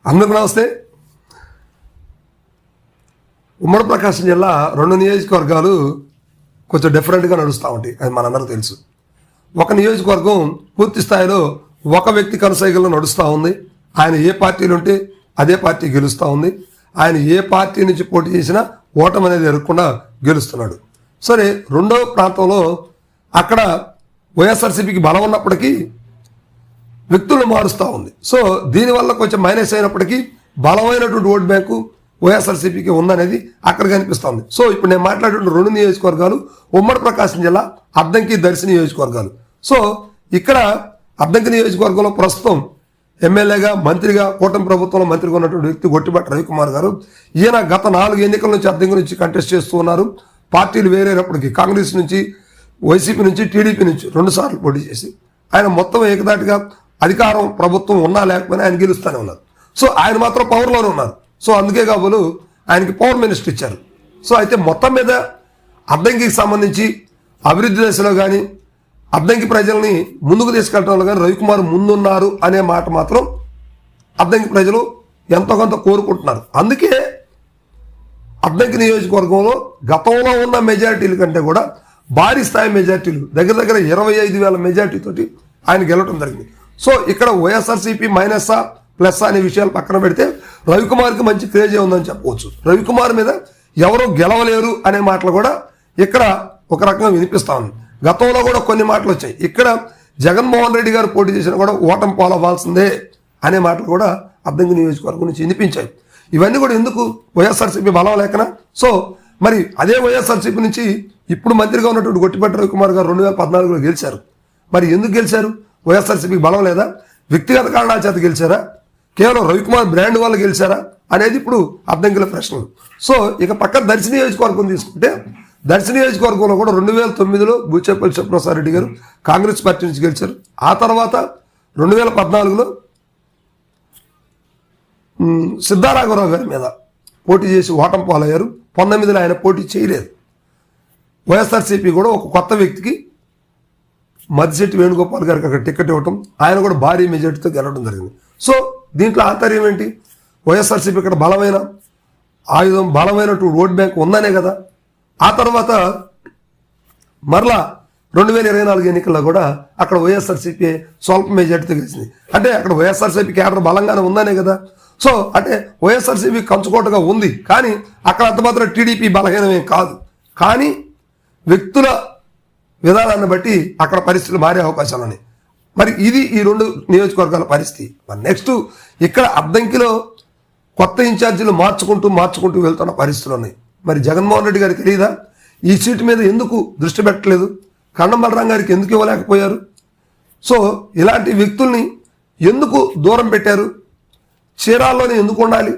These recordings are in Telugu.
అందరికీ నమస్తే. ఉమ్మడి ప్రకాశం జిల్లా 2 నియోజకవర్గాలు కొంచెం డిఫరెంట్గా నడుస్తూ ఉంటాయి, అది మనందరికీ తెలుసు. ఒక నియోజకవర్గం పూర్తి స్థాయిలో ఒక వ్యక్తి కనసైగల్లో నడుస్తూ ఉంది. ఆయన ఏ పార్టీలు ఉంటే అదే పార్టీ గెలుస్తూ ఉంది. ఆయన ఏ పార్టీ నుంచి పోటీ చేసినా ఓటమి అనేది ఎరగకుండా గెలుస్తున్నాడు. సరే, రెండవ ప్రాంతంలో అక్కడ వైఎస్ఆర్సీపీకి బలం ఉన్నప్పటికీ వ్యక్తులను మారుస్తూ ఉంది. సో దీనివల్ల కొంచెం మైనస్ అయినప్పటికీ బలమైనటువంటి ఓటు బ్యాంకు వైఎస్ఆర్సీపీకి ఉందనేది అక్కడ కనిపిస్తుంది. సో ఇప్పుడు నేను మాట్లాడేటువంటి 2 నియోజకవర్గాలు ఉమ్మడి ప్రకాశం జిల్లా అద్దంకి, దర్శి నియోజకవర్గాలు. సో ఇక్కడ అద్దంకి నియోజకవర్గంలో ప్రస్తుతం ఎమ్మెల్యేగా, మంత్రిగా, కూటమి ప్రభుత్వంలో మంత్రిగా ఉన్నటువంటి వ్యక్తి గొట్టిపాటి రవికుమార్ గారు. ఈయన గత 4 ఎన్నికల నుంచి అద్దంకి నుంచి కంటెస్ట్ చేస్తూ ఉన్నారు. పార్టీలు వేరేటప్పటికీ కాంగ్రెస్ నుంచి, వైసీపీ నుంచి, టీడీపీ నుంచి 2 సార్లు పోటీ చేసి ఆయన మొత్తం ఏకదాటిగా అధికారం ప్రభుత్వం ఉన్నా లేకపోయినా ఆయన గెలుస్తూనే ఉన్నారు. సో ఆయన మాత్రం పవర్లోనే ఉన్నారు. సో అందుకే కాబోలు ఆయనకి పవర్ మినిస్టర్ ఇచ్చారు. సో అయితే మొత్తం మీద అద్దంకికి సంబంధించి అభివృద్ధి దశలో కానీ అద్దంకి ప్రజల్ని ముందుకు తీసుకెళ్ళడంలో కానీ రవికుమార్ ముందున్నారు అనే మాట మాత్రం అద్దంకి ప్రజలు ఎంతో కొంత కోరుకుంటున్నారు. అందుకే అద్దంకి నియోజకవర్గంలో గతంలో ఉన్న మెజారిటీల కంటే కూడా భారీ స్థాయి మెజార్టీలు, దగ్గర దగ్గర 25,000 మెజార్టీతోటి ఆయన గెలవడం జరిగింది. సో ఇక్కడ వైఎస్ఆర్సీపీ మైనస్సా ప్లస్ అనే విషయాలు పక్కన పెడితే రవికుమార్కి మంచి క్రేజే ఉందని చెప్పవచ్చు. రవికుమార్ మీద ఎవరో గెలవలేరు అనే మాటలు కూడా ఇక్కడ ఒక రకంగా వినిపిస్తా ఉంది. గతంలో కూడా కొన్ని మాటలు వచ్చాయి. ఇక్కడ జగన్మోహన్ రెడ్డి గారు పోటీ చేసినా కూడా ఓటమి పాలవ్వాల్సిందే అనే మాటలు కూడా అద్దంకి నియోజకవర్గం నుంచి వినిపించాయి. ఇవన్నీ కూడా ఎందుకు? వైఎస్ఆర్సీపీ బలం లేకనా? సో మరి అదే వైఎస్ఆర్సీపీ నుంచి ఇప్పుడు మంత్రిగా ఉన్నటువంటి గొట్టిపాటి రవికుమార్ గారు 2014లో గెలిచారు. మరి ఎందుకు గెలిచారు? వైఎస్ఆర్సీపీకి బలం లేదా? వ్యక్తిగత కారణాల చేత గెలిచారా? కేవలం రవికుమార్ బ్రాండ్ వల్ల గెలిచారా అనేది ఇప్పుడు అద్దంకిల ప్రశ్నలు. సో ఇక పక్కన దర్శి నియోజకవర్గం తీసుకుంటే దర్శి నియోజకవర్గంలో కూడా 2009లో బూచేపల్లి శివప్రసాద్ రెడ్డి గారు కాంగ్రెస్ పార్టీ నుంచి గెలిచారు. ఆ తర్వాత 2014లో సిద్ధారాఘవరావు గారి మీద పోటీ చేసి ఓటమి పాలయ్యారు. 19లో ఆయన పోటీ చేయలేదు. వైఎస్ఆర్సీపీ కూడా ఒక కొత్త వ్యక్తికి మద్దిశెట్టి వేణుగోపాల్ గారికి అక్కడ టికెట్ ఇవ్వటం, ఆయన కూడా భారీ మెజార్టీతో గెలవడం జరిగింది. సో దీంట్లో ఆంతర్యం ఏంటి? వైఎస్ఆర్సీపీ ఇక్కడ బలమైన ఆయుధం, బలమైనటువంటి ఓట్ బ్యాంక్ ఉందనే కదా. ఆ తర్వాత మరలా 2024 ఎన్నికల్లో కూడా అక్కడ వైఎస్ఆర్సీపీ స్వల్ప మెజార్టీతో గెలిచింది. అంటే అక్కడ వైఎస్ఆర్సీపీ కేడర్ బలంగానే ఉందనే కదా. సో అంటే వైఎస్ఆర్సీపీ కంచుకోటగా ఉంది, కానీ అక్కడ అంత మాత్రం టీడీపీ బలహీనమే కాదు. కానీ వ్యక్తుల విధానాన్ని బట్టి అక్కడ పరిస్థితులు మారే అవకాశాలు ఉన్నాయి. మరి ఇది ఈ 2 నియోజకవర్గాల పరిస్థితి. మరి నెక్స్ట్ ఇక్కడ అద్దంకిలో కొత్త ఇన్ఛార్జీలు మార్చుకుంటూ వెళ్తున్న పరిస్థితులు ఉన్నాయి. మరి జగన్మోహన్ రెడ్డి గారికి తెలియదా? ఈ సీటు మీద ఎందుకు దృష్టి పెట్టలేదు? కన్నం బలరాం గారికి ఎందుకు ఇవ్వలేకపోయారు? సో ఇలాంటి వ్యక్తుల్ని ఎందుకు దూరం పెట్టారు? చీరాల్లోనే ఎందుకు ఉండాలి?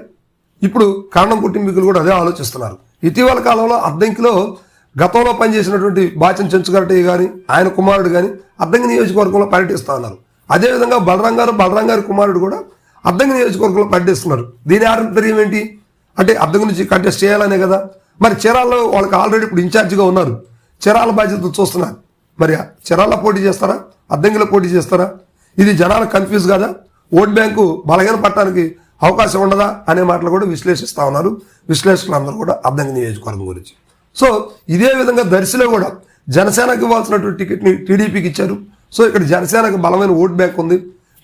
ఇప్పుడు కారణం కుటుంబీకులు కూడా అదే ఆలోచిస్తున్నారు. ఇటీవల కాలంలో అద్దంకిలో గతంలో పనిచేసినటువంటి బాచన్ చెంచుగారటయ్య కానీ ఆయన కుమారుడు కానీ అద్దంకి నియోజకవర్గంలో పర్యటిస్తూ ఉన్నారు. అదేవిధంగా బలరాం గారు కుమారుడు కూడా అద్దంకి నియోజకవర్గంలో పర్యటిస్తున్నారు. దీని ఆంతర్యం ఏంటి అంటే అద్దంకి నుంచి కంటెస్ట్ చేయాలనే కదా. మరి చీరాల్లో వాళ్ళకి ఆల్రెడీ ఇప్పుడు ఇన్ఛార్జిగా ఉన్నారు, చీరాల బాధ్యతలు చూస్తున్నారు. మరి చీరాల్లో పోటీ చేస్తారా, అద్దంకిలో పోటీ చేస్తారా? ఇది జనాలకు కన్ఫ్యూజ్ కదా. ఓట్ బ్యాంకు బలహీన పట్టడానికి అవకాశం ఉండదా అనే మాటలు కూడా విశ్లేషిస్తూ ఉన్నారు విశ్లేషకులు అందరూ కూడా అద్దంకి నియోజకవర్గం గురించి. సో ఇదే విధంగా దర్శిలో కూడా జనసేనకు ఇవ్వాల్సినటువంటి టికెట్ని టీడీపీకి ఇచ్చారు. సో ఇక్కడ జనసేనకు బలమైన ఓట్ బ్యాంక్ ఉంది.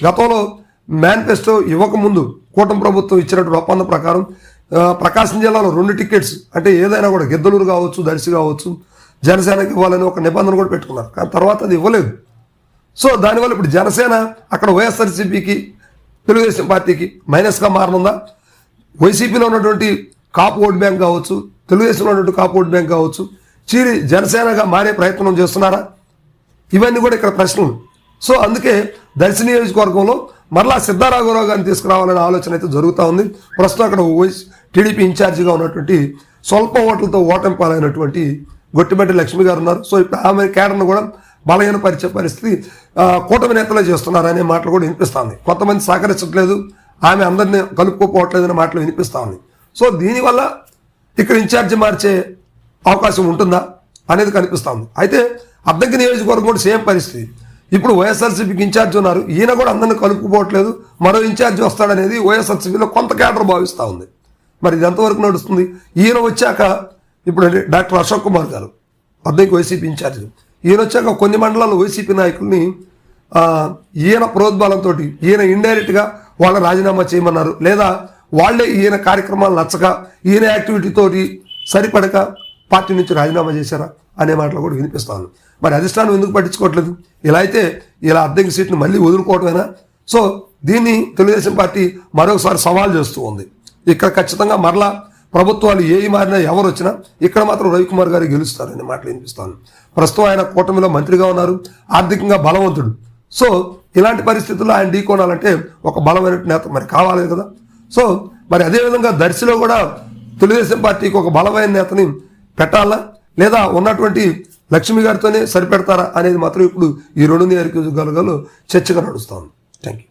గతంలో మేనిఫెస్టో ఇవ్వకముందు కూటమి ప్రభుత్వం ఇచ్చినటువంటి ఒప్పందం ప్రకారం ప్రకాశం జిల్లాలో 2 టికెట్స్ అంటే ఏదైనా కూడా గిద్దలూరు కావచ్చు, దర్శి కావచ్చు, జనసేనకి ఇవ్వాలని ఒక నిబంధన కూడా పెట్టుకున్నారు. కానీ తర్వాత అది ఇవ్వలేదు. సో దానివల్ల ఇప్పుడు జనసేన అక్కడ వైఎస్ఆర్సీపీకి, తెలుగుదేశం పార్టీకి మైనస్గా మారనుందా? వైసీపీలో ఉన్నటువంటి కాపు ఓట్ బ్యాంక్ కావచ్చు, తెలుగుదేశంలో ఉన్నటువంటి కాపు ఓట్ బ్యాంక్ కావచ్చు చీరి జనసేనగా మారే ప్రయత్నం చేస్తున్నారా? ఇవన్నీ కూడా ఇక్కడ ప్రశ్నలు. సో అందుకే దర్శి నియోజకవర్గంలో మరలా సిద్ధారాఘవరావు గారిని తీసుకురావాలనే ఆలోచన అయితే జరుగుతూ ఉంది. ప్రస్తుతం అక్కడ టీడీపీ ఇన్ఛార్జిగా ఉన్నటువంటి స్వల్ప ఓట్లతో ఓటమి పాలైనటువంటి గొట్టిపాటి లక్ష్మి గారు ఉన్నారు. సో ఇప్పుడు ఆమె కేడర్ను కూడా బలహీనపరిచే పరిస్థితి కూటమి నేతలే చేస్తున్నారు అనే మాటలు కూడా వినిపిస్తుంది. కొంతమంది సహకరించట్లేదు, ఆమె అందరినీ కలుపుకోపోవట్లేదు అనే మాటలు వినిపిస్తూ ఉంది. సో దీనివల్ల ఇక్కడ ఇన్ఛార్జి మార్చే అవకాశం ఉంటుందా అనేది కనిపిస్తూ ఉంది. అయితే అద్దంకి నియోజకవర్గం కూడా సేమ్ పరిస్థితి. ఇప్పుడు వైఎస్ఆర్సీపీకి ఇన్ఛార్జ్ ఉన్నారు, ఈయన కూడా అందరిని కలుపుకుపోవట్లేదు, మరో ఇన్ఛార్జ్ వస్తాడనేది వైఎస్ఆర్సీపీలో కొంత కేడర్ భావిస్తూ ఉంది. మరి ఇది ఎంతవరకు నడుస్తుంది? ఈయన వచ్చాక ఇప్పుడు డాక్టర్ అశోక్ కుమార్ గారు అద్దెకి వైసీపీ ఇన్ఛార్జ్, ఈయన వచ్చాక కొన్ని మండలాల్లో వైసీపీ నాయకుల్ని ఈయన ప్రోద్బలంతో ఈయన ఇండైరెక్ట్గా వాళ్ళ రాజీనామా చేయమన్నారు, లేదా వాళ్లే ఈయన కార్యక్రమాలు నచ్చక ఈయన యాక్టివిటీతోటి సరిపడక పార్టీ నుంచి రాజీనామా చేశారా అనే మాటలు కూడా వినిపిస్తాను. మరి అధిష్టానం ఎందుకు పట్టించుకోవట్లేదు? ఇలా అయితే ఇలా అద్దెకి సీట్ని మళ్ళీ వదులుకోవటమేనా? సో దీన్ని తెలుగుదేశం పార్టీ మరొకసారి సవాల్ చేస్తూ ఉంది. ఇక్కడ ఖచ్చితంగా మరలా ప్రభుత్వాలు ఏవి మారినా ఎవరు వచ్చినా ఇక్కడ మాత్రం రవికుమార్ గారు గెలుస్తారనే మాటలు వినిపిస్తాను. ప్రస్తుతం ఆయన కూటమిలో మంత్రిగా ఉన్నారు, ఆర్థికంగా బలవంతుడు. సో ఇలాంటి పరిస్థితుల్లో ఆయన ఢీకోనాలంటే ఒక బలమైన నేత మరి కావాలి కదా. సో మరి అదేవిధంగా దర్శిలో కూడా తెలుగుదేశం పార్టీకి ఒక బలమైన నేతని పెట్టాలా, లేదా ఉన్నటువంటి లక్ష్మి గారితోనే సరిపెడతారా అనేది మాత్రం ఇప్పుడు ఈ 2 నియోజకవర్గాలలో చర్చగా నడుస్తోంది. Thank you.